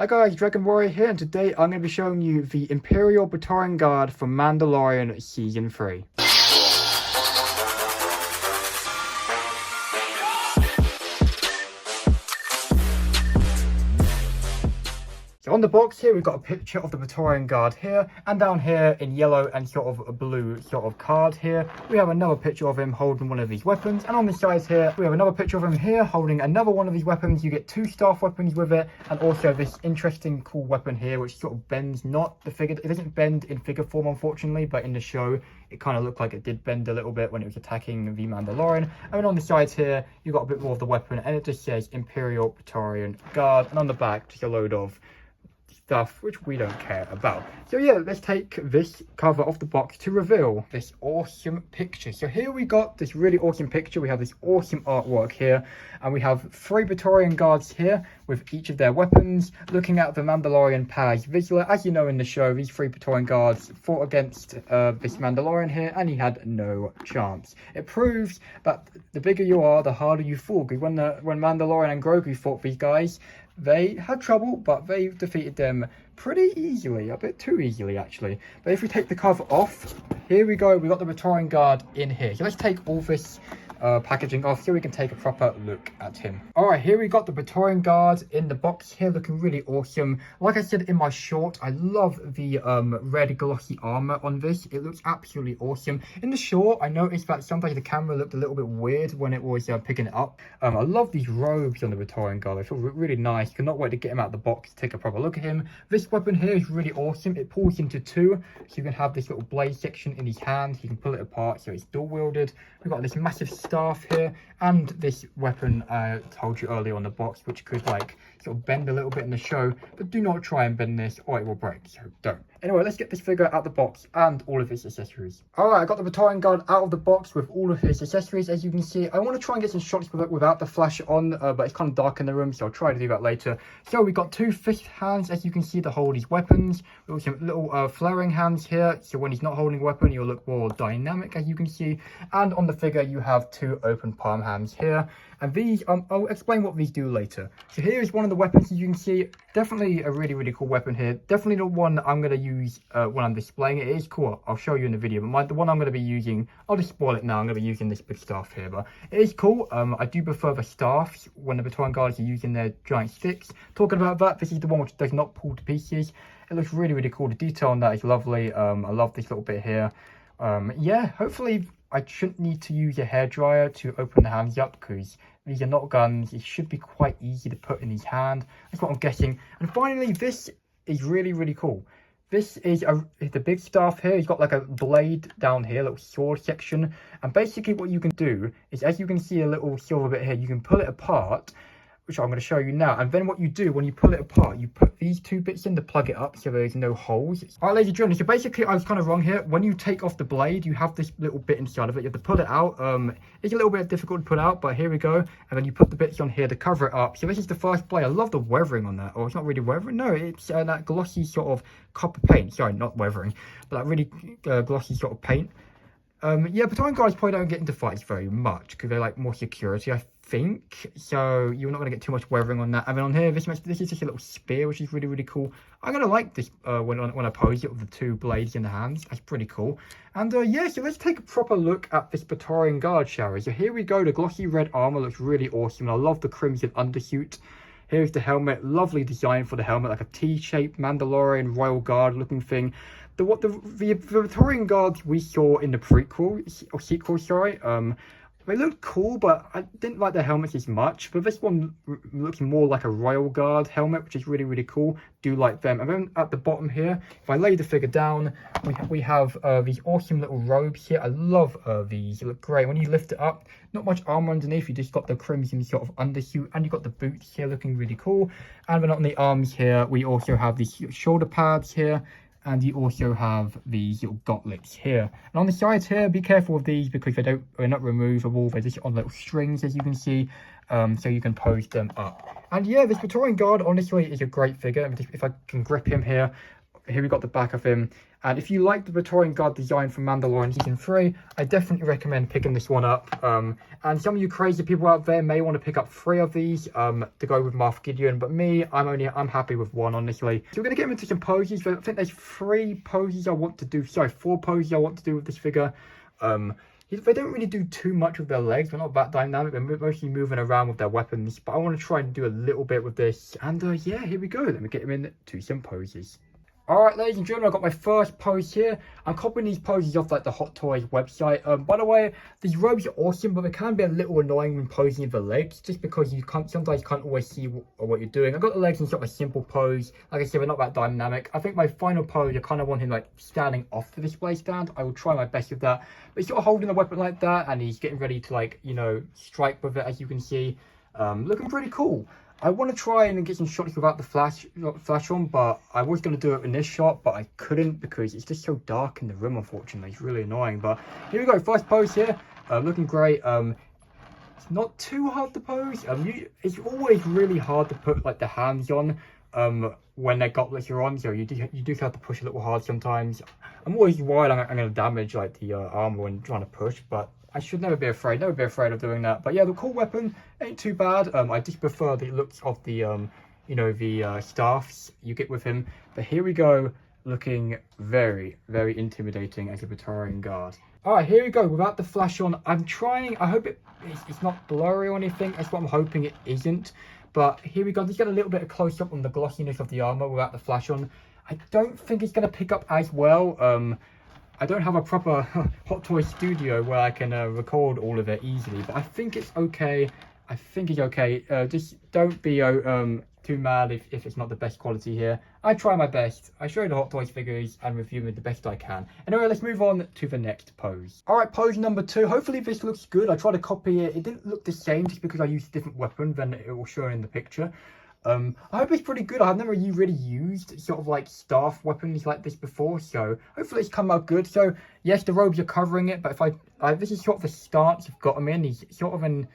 Hi guys, Dragon Warrior here, and today I'm going to be showing you the Imperial Praetorian Guard from Mandalorian Season 3. So on the box here, we've got a picture of the Praetorian Guard here, and down here in yellow and sort of a blue sort of card here, we have another picture of him holding one of these weapons. And on the sides here, we have another picture of him here holding another one of these weapons. You get two staff weapons with it, and also this interesting cool weapon here, which sort of bends, not the figure, it doesn't bend in figure form unfortunately, but in the show, it kind of looked like it did bend a little bit when it was attacking the Mandalorian. And then on the sides here, you've got a bit more of the weapon, and it just says Imperial Praetorian Guard, and on the back, just a load of stuff which we don't care about. So yeah, let's take this cover off the box to reveal this awesome picture. So here we got this really awesome picture. We have this awesome artwork here, and we have three Praetorian guards here with each of their weapons looking at the Mandalorian Paz Vizsla. As you know, in the show, these three Praetorian guards fought against this Mandalorian here, and he had no chance. It proves that the bigger you are, the harder you fall, because when Mandalorian and Grogu fought these guys, they had trouble, but they defeated them pretty easily, a bit too easily actually. But if we take the cover off, here we go, we got the Praetorian Guard in here. So let's take all this packaging off so we can take a proper look at him. Alright, here we got the Praetorian Guard in the box here, looking really awesome. Like I said in my short, I love the red glossy armor on this. It looks absolutely awesome. In the short, I noticed that sometimes the camera looked a little bit weird when it was picking it up. I love these robes on the Praetorian Guard. They feel really nice. Cannot wait to get him out of the box, take a proper look at him. This weapon here is really awesome. It pulls into two, so you can have this little blade section in his hand. You can pull it apart so it's dual wielded. We've got this massive staff here, and this weapon I told you earlier on the box, which could like sort of bend a little bit in the show, but do not try and bend this or it will break, so don't. Anyway, let's get this figure out the box and all of its accessories. Alright, I got the Praetorian Guard out of the box with all of his accessories. As you can see, I want to try and get some shots with it without the flash on, but it's kind of dark in the room, so I'll try to do that later. So we got two fist hands, as you can see, to hold his weapons. We got some little flaring hands here, so when he's not holding a weapon, he'll look more dynamic, as you can see. And on the figure, you have two open palm hands here. And these, I'll explain what these do later. So here is one of the weapons, as you can see. Definitely a really cool weapon here. Definitely the one I'm going to use when I'm displaying it. It is cool. I'll show you in the video. But the one I'm going to be using, I'll just spoil it now. I'm going to be using this big staff here. But it is cool. I do prefer the staffs when the Praetorian Guards are using their giant sticks. Talking about that, this is the one which does not pull to pieces. It looks really cool. The detail on that is lovely. I love this little bit here. Yeah, hopefully I shouldn't need to use a hairdryer to open the hands up, because these are not guns. It should be quite easy to put in his hand. That's what I'm guessing. And finally, this is really cool. This is the big staff here. He's got like a blade down here, a little sword section. And basically what you can do is, as you can see a little silver bit here, you can pull it apart, which I'm going to show you now. And then what you do when you pull it apart, you put these two bits in to plug it up so there's no holes. Alright, ladies and gentlemen, so basically I was kind of wrong here. When you take off the blade, you have this little bit inside of it. You have to pull it out. It's a little bit difficult to put out, but here we go. And then you put the bits on here to cover it up. So this is the first blade. I love the weathering on that. Or it's not really weathering. No, it's that glossy sort of copper paint. Sorry, not weathering, but that really glossy sort of paint. Yeah, Praetorian Guards probably don't get into fights very much because they're like more security, I think. So you're not going to get too much weathering on that. And then on here, this is just a little spear, which is really cool. I'm going to like this when I pose it with the two blades in the hands. That's pretty cool. And yeah, so let's take a proper look at this Praetorian Guard, shall we? So here we go. The glossy red armor looks really awesome. I love the crimson undersuit. Here's the helmet. Lovely design for the helmet, like a T-shaped Mandalorian Royal Guard looking thing. The Praetorian Guards we saw in the prequel, or sequel, sorry, they looked cool, but I didn't like their helmets as much. But this one looks more like a Royal Guard helmet, which is really cool. Do like them. And then at the bottom here, if I lay the figure down, we have these awesome little robes here. I love these. They look great. When you lift it up, not much armor underneath. You just got the crimson sort of undersuit, and you got the boots here looking really cool. And then on the arms here, we also have these shoulder pads here. And you also have these little gauntlets here. And on the sides here, be careful with these because they're not removable. They're just on little strings, as you can see. So you can pose them up. And yeah, this Praetorian Guard, honestly, is a great figure. If I can grip him here, here we got the back of him. And if you like the Praetorian Guard design from Mandalorian Season 3, I definitely recommend picking this one up. And some of you crazy people out there may want to pick up 3 of these to go with Moff Gideon, but me, I'm happy with 1, honestly. So we're going to get him into some poses. I think there's 4 poses I want to do with this figure. They don't really do too much with their legs. They're not that dynamic. They're mostly moving around with their weapons. But I want to try and do a little bit with this. And yeah, here we go. Let me get him into some poses. Alright, ladies and gentlemen, I've got my first pose here. I'm copying these poses off like the Hot Toys website. By the way, these robes are awesome, but they can be a little annoying when posing with the legs, just because sometimes you can't always see what you're doing. I've got the legs in sort of a simple pose. Like I said, they're not that dynamic. I think my final pose, I kind of want him like standing off the display stand. I will try my best with that. But he's sort of holding the weapon like that, and he's getting ready to, like, you know, strike with it, as you can see. Looking pretty cool. I want to try and get some shots without the flash on, but I was going to do it in this shot, but I couldn't because it's just so dark in the room, unfortunately. It's really annoying, but here we go. First pose here. Looking great. It's not too hard to pose. It's always really hard to put, like, the hands on when their gauntlets are on, so you do have to push a little hard sometimes. I'm always worried I'm going to damage, like, the armor when trying to push, but I should never be afraid of doing that. But yeah, the cool weapon ain't too bad. I just prefer the looks of the, you know, the staffs you get with him. But here we go, looking very, very intimidating as a Praetorian Guard. All right, here we go, without the flash on. I'm trying, I hope it's not blurry or anything. That's what I'm hoping it isn't. But here we go, just get a little bit of close up on the glossiness of the armor without the flash on. I don't think it's going to pick up as well. I don't have a proper Hot Toy studio where I can record all of it easily, but I think it's okay. I think it's okay. Just don't be too mad if it's not the best quality here. I try my best. I show you the Hot Toys figures and review them the best I can. Anyway, let's move on to the next pose. All right, pose number 2. Hopefully this looks good. I tried to copy it. It didn't look the same just because I used a different weapon than it will show in the picture. I hope it's pretty good. I've never really used sort of like staff weapons like this before, so hopefully it's come out good. So yes, the robes are covering it, but if this is sort of the stance you've got him in. He's sort of an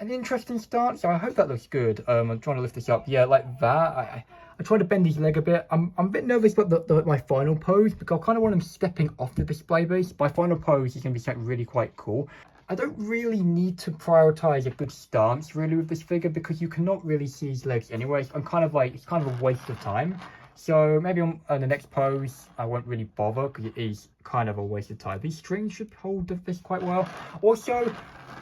interesting stance, so I hope that looks good. I'm trying to lift this up, yeah, like that. I tried to bend his leg a bit. I'm a bit nervous about my final pose because I kind of want him stepping off the display base. My final pose is going to be something really quite cool. I don't really need to prioritize a good stance really with this figure because you cannot really see his legs anyway. I'm kind of like, it's kind of a waste of time. So maybe on the next pose, I won't really bother because it is kind of a waste of time. These strings should hold this quite well. Also,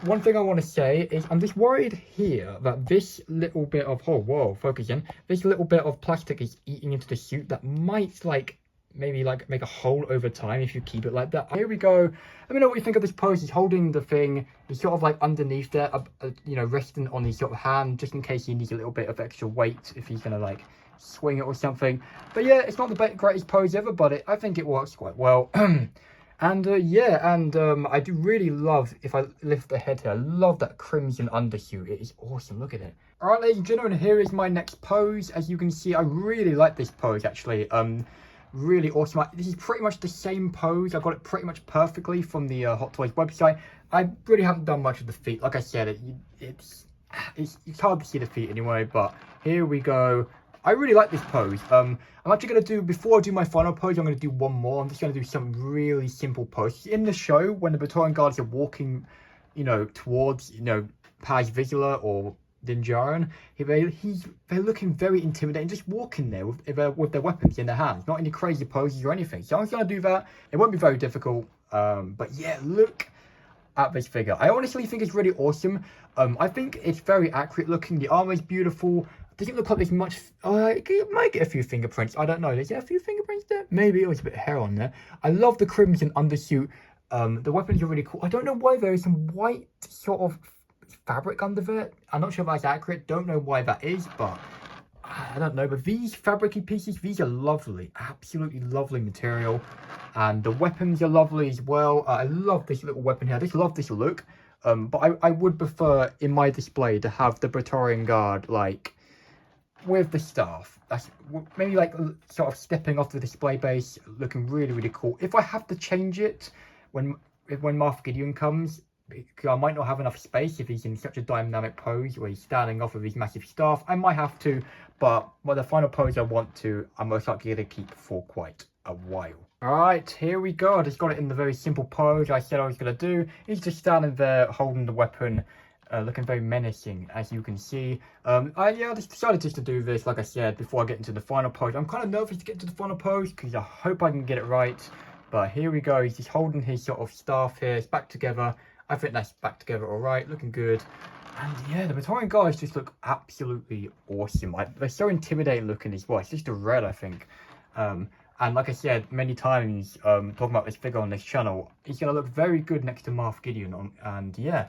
one thing I want to say is I'm just worried here that this little bit of, oh, whoa, focus in. This little bit of plastic is eating into the suit that might maybe make a hole over time if you keep it like that. Here we go. Let me know what you think of this pose. He's holding the thing. He's sort of like underneath there, you know, resting on his sort of hand, just in case he needs a little bit of extra weight if he's gonna like swing it or something. But yeah, it's not the greatest pose ever, but I think it works quite well. And yeah, and I do really love, if I lift the head here, I love that crimson undersuit. It is awesome. Look at it. All right, ladies and gentlemen, here is my next pose. As you can see, I really like this pose actually. Really awesome. This is pretty much the same pose. I got it pretty much perfectly from the Hot Toys website. I really haven't done much of the feet. Like I said, it's hard to see the feet anyway, but here we go. I really like this pose. I'm actually going to do, before I do my final pose, I'm going to do one more. I'm just going to do some really simple poses. In the show, when the Praetorian Guards are walking, you know, towards, you know, Paz Vizsla or Din Djarin, they're looking very intimidating, just walking there with their weapons in their hands, not any crazy poses or anything. So I'm just going to do that. It won't be very difficult, but yeah, look at this figure. I honestly think it's really awesome. I think it's very accurate looking. The armor is beautiful. Doesn't look like there's much. It might get a few fingerprints. I don't know. Is there a few fingerprints there? Maybe. It was a bit of hair on there. I love the crimson undersuit. The weapons are really cool. I don't know why there is some white sort of fabric under there. I'm not sure if that's accurate. Don't know why that is, but I don't know. But these fabricy pieces, these are lovely. Absolutely lovely material. And the weapons are lovely as well. I love this little weapon here. I just love this look. But I would prefer in my display to have the Praetorian Guard like with the staff. That's maybe like sort of stepping off the display base, looking really, really cool. If I have to change it when Moff Gideon comes, because I might not have enough space if he's in such a dynamic pose where he's standing off of his massive staff, I might have to, but the final pose I'm most likely going to keep for quite a while. Alright, here we go. I just got it in the very simple pose I said I was going to do. He's just standing there holding the weapon, looking very menacing, as you can see. I just decided just to do this, like I said, before I get into the final pose. I'm kind of nervous to get to the final pose, because I hope I can get it right. But here we go. He's just holding his sort of staff here. It's back together. I think that's back together alright, looking good. And yeah, the Praetorian guards just look absolutely awesome. They're so intimidating looking as well. It's just a red, I think. And like I said many times, talking about this figure on this channel, he's going to look very good next to Moff Gideon. And yeah,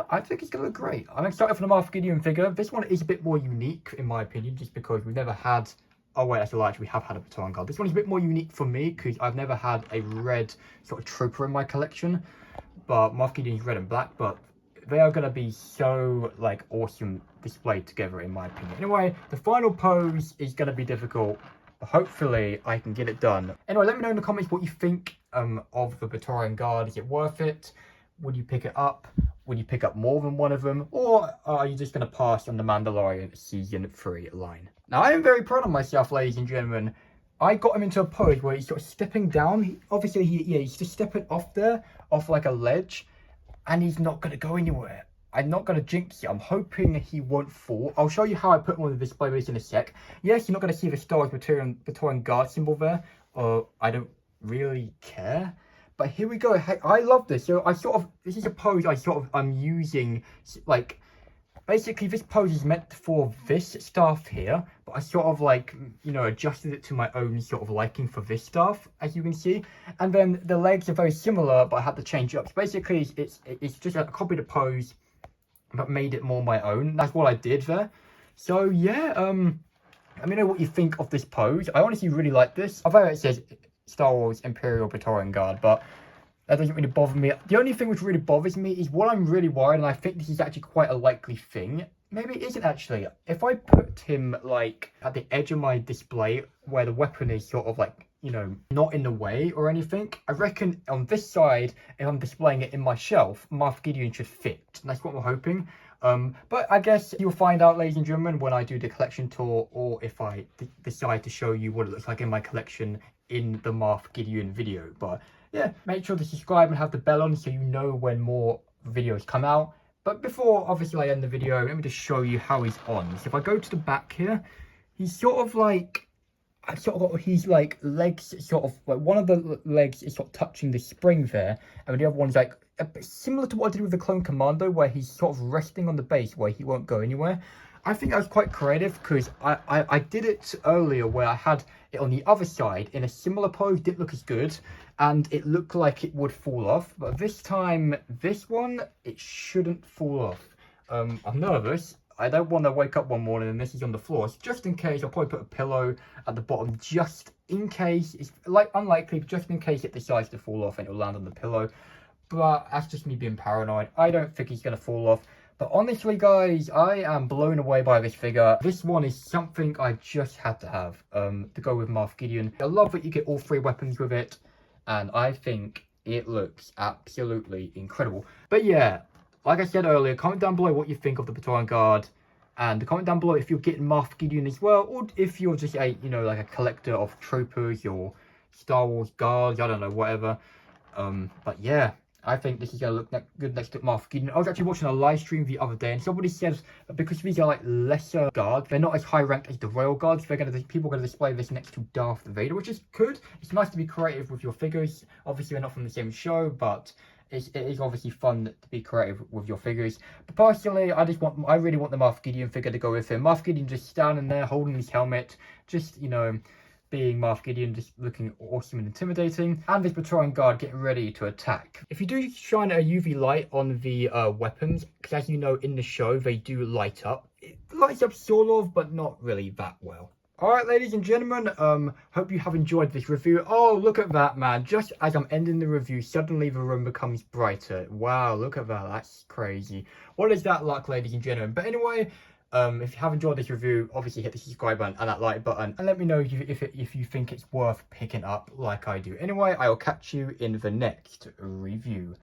I think he's going to look great. I'm excited for the Moff Gideon figure. This one is a bit more unique, in my opinion, just because we've never had... Oh wait, that's a lie, we have had a Praetorian guard. This one is a bit more unique for me, because I've never had a red sort of trooper in my collection. But Moff Gideon is red and black, but they are going to be so, like, awesome displayed together, in my opinion. Anyway, the final pose is going to be difficult. Hopefully I can get it done. Anyway, let me know in the comments what you think of the Praetorian Guard. Is it worth it? Would you pick it up? Would you pick up more than one of them? Or are you just going to pass on the Mandalorian Season 3 line? Now, I am very proud of myself, ladies and gentlemen. I got him into a pose where he's sort of stepping down. Obviously, he's just stepping off there, off like a ledge. And he's not going to go anywhere. I'm not going to jinx it. I'm hoping he won't fall. I'll show you how I put him on the display base in a sec. Yes, you're not going to see the Star Wars Praetorian Guard symbol there. I don't really care. But here we go. Hey, I love this. So this is a pose I'm using, like, basically this pose is meant for this staff here. But I sort of like, adjusted it to my own sort of liking for this staff, as you can see. And then the legs are very similar, but I had to change it up. So basically, it's just a copy of the pose, but made it more my own. That's what I did there. So yeah, let me know what you think of this pose. I honestly really like this. Although it says Star Wars Imperial Praetorian Guard, but that doesn't really bother me. The only thing which really bothers me is what I'm really worried, and I think this is actually quite a likely thing. Maybe it isn't actually. If I put him like at the edge of my display where the weapon is sort of like, not in the way or anything, I reckon on this side, if I'm displaying it in my shelf, Moff Gideon should fit. And that's what we're hoping. But I guess you'll find out, ladies and gentlemen, when I do the collection tour, or if I decide to show you what it looks like in my collection in the Moff Gideon video. But yeah, make sure to subscribe and have the bell on so you know when more videos come out. But before, obviously, I end the video, let me just show you how he's on. So if I go to the back here, he's sort of like... his like legs sort of like one of the legs is sort of touching the spring there, and the other one's like a bit similar to what I did with the Clone Commando, where he's sort of resting on the base where he won't go anywhere. I think that was quite creative, because I did it earlier where I had it on the other side in a similar pose. Didn't look as good, and it looked like it would fall off, but this time this one, it shouldn't fall off. I'm nervous. I don't want to wake up one morning and this is on the floor. So just in case, I'll probably put a pillow at the bottom, just in case. It's like unlikely, but just in case it decides to fall off and it'll land on the pillow. But that's just me being paranoid. I don't think he's going to fall off. But honestly, guys, I am blown away by this figure. This one is something I just had to have to go with Moff Gideon. I love that you get all 3 weapons with it. And I think it looks absolutely incredible. But yeah, like I said earlier, comment down below what you think of the Praetorian Guard. And comment down below if you're getting Moff Gideon as well, or if you're just a, like a collector of troopers or Star Wars guards, I don't know, whatever. But yeah, I think this is going to look good next to Moff Gideon. I was actually watching a live stream the other day, and somebody says that because these are like lesser guards, they're not as high ranked as the royal guards. People are going to display this next to Darth Vader, which is good. It's nice to be creative with your figures. Obviously, we're not from the same show, but it is obviously fun to be creative with your figures. But personally, I really want the Moff Gideon figure to go with him. Moff Gideon just standing there holding his helmet, just, being Moff Gideon, just looking awesome and intimidating. And this Praetorian Guard getting ready to attack. If you do shine a UV light on the weapons, because as you know in the show, they do light up. It lights up sort of, but not really that well. Alright, ladies and gentlemen, hope you have enjoyed this review. Oh, look at that, man. Just as I'm ending the review, suddenly the room becomes brighter. Wow, look at that. That's crazy. What is that like, ladies and gentlemen? But anyway, if you have enjoyed this review, obviously hit the subscribe button and that like button. And let me know if you think it's worth picking up like I do. Anyway, I will catch you in the next review.